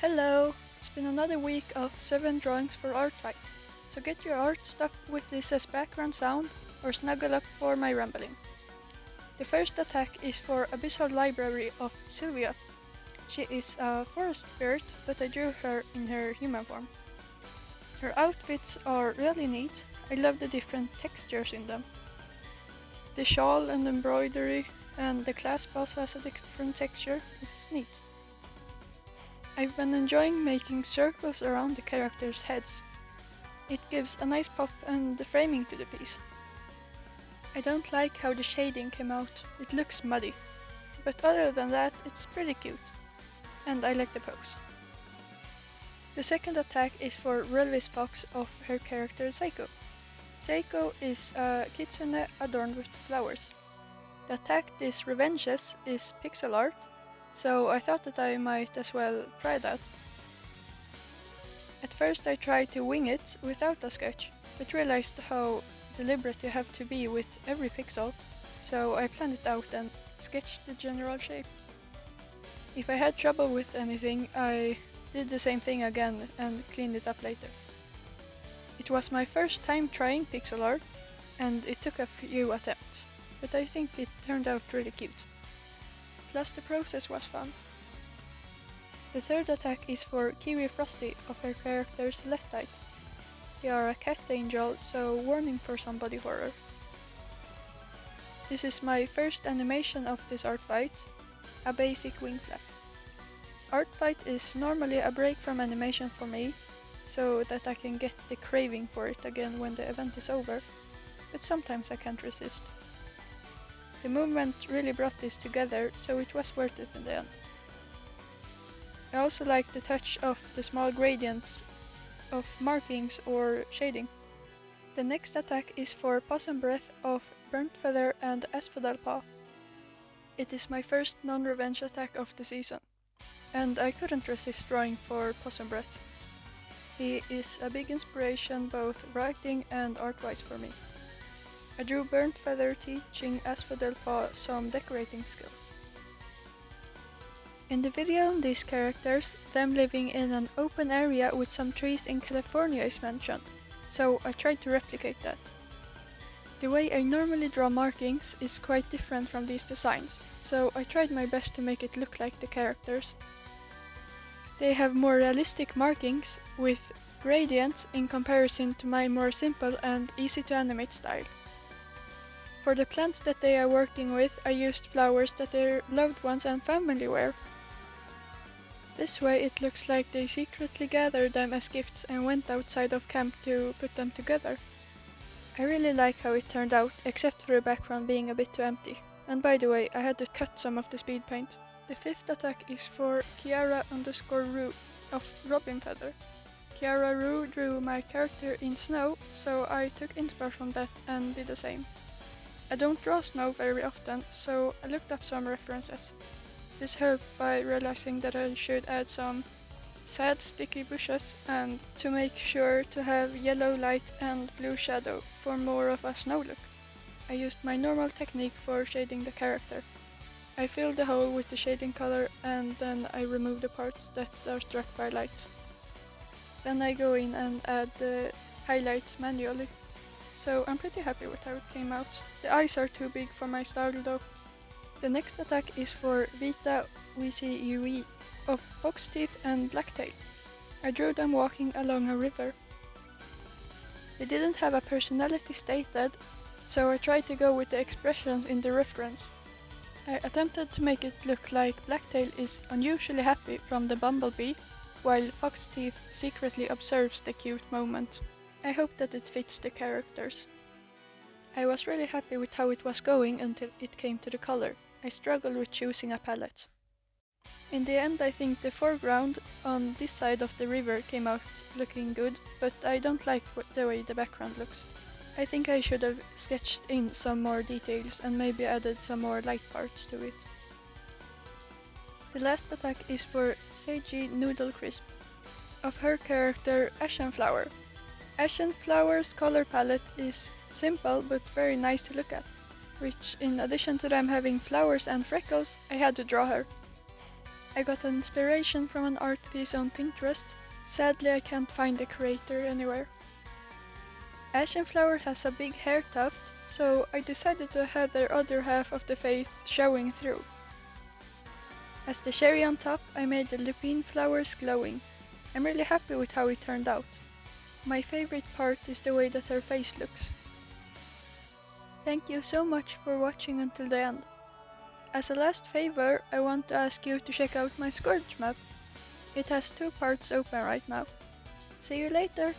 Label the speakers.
Speaker 1: Hello! It's been another week of 7 drawings for Artfight, so get your art stuck with this as background sound or snuggle up for my rambling. The first attack is for Abyssal Library of Sylvia. She is a forest spirit, but I drew her in her human form. Her outfits are really neat. I love the different textures in them. The shawl and embroidery and the clasp also has a different texture. It's neat. I've been enjoying making circles around the characters' heads. It gives a nice pop and framing to the piece. I don't like how the shading came out, it looks muddy. But other than that, it's pretty cute. And I like the pose. The second attack is for Relvis Fox of her character Seiko. Seiko is a kitsune adorned with flowers. The attack this revenges is pixel art, so I thought that I might as well try that. At first I tried to wing it without a sketch, but realized how deliberate you have to be with every pixel, so I planned it out and sketched the general shape. If I had trouble with anything, I did the same thing again and cleaned it up later. It was my first time trying pixel art, and it took a few attempts, but I think it turned out really cute. Plus the process was fun. The third attack is for Kiwi Frosty of her character Celestite. They are a cat angel, so warning for some body horror. This is my first animation of this art fight, a basic wing flap. Art fight is normally a break from animation for me, so that I can get the craving for it again when the event is over, but sometimes I can't resist. The movement really brought this together, so it was worth it in the end. I also like the touch of the small gradients of markings or shading. The next attack is for Possum Breath of Burntfeather and Asphodelpaw. It is my first non-revenge attack of the season, and I couldn't resist drawing for Possum Breath. He is a big inspiration both writing and art-wise for me. I drew Burntfeather teaching Asphodelpaw some decorating skills. In the video on these characters, them living in an open area with some trees in California is mentioned, so I tried to replicate that. The way I normally draw markings is quite different from these designs, so I tried my best to make it look like the characters. They have more realistic markings with gradients in comparison to my more simple and easy to animate style. For the plants that they are working with, I used flowers that their loved ones and family wear. This way it looks like they secretly gathered them as gifts and went outside of camp to put them together. I really like how it turned out, except for the background being a bit too empty. And by the way, I had to cut some of the speed paint. The fifth attack is for Kiara_Rue of RobinFeather. Kiara Rue drew my character in snow, so I took inspo from that and did the same. I don't draw snow very often, so I looked up some references. This helped by realizing that I should add some sad sticky bushes and to make sure to have yellow light and blue shadow for more of a snow look. I used my normal technique for shading the character. I filled the hole with the shading color and then I remove the parts that are struck by light. Then I go in and add the highlights manually. So I'm pretty happy with how it came out. The eyes are too big for my style though. The next attack is for Vita Ue of Foxteeth and Blacktail. I drew them walking along a river. They didn't have a personality stated, so I tried to go with the expressions in the reference. I attempted to make it look like Blacktail is unusually happy from the bumblebee, while Foxteeth secretly observes the cute moment. I hope that it fits the characters. I was really happy with how it was going until it came to the color. I struggled with choosing a palette. In the end I think the foreground on this side of the river came out looking good, but I don't like the way the background looks. I think I should have sketched in some more details and maybe added some more light parts to it. The last attack is for Seiji Noodle Crisp of her character Ashenflower. Ashenflower's color palette is simple but very nice to look at, which in addition to them having flowers and freckles, I had to draw her. I got inspiration from an art piece on Pinterest. Sadly, I can't find the creator anywhere. Ashenflower has a big hair tuft, so I decided to have their other half of the face showing through. As the cherry on top, I made the lupine flowers glowing. I'm really happy with how it turned out. My favorite part is the way that her face looks. Thank you so much for watching until the end. As a last favor, I want to ask you to check out my Scourge map. It has 2 parts open right now. See you later!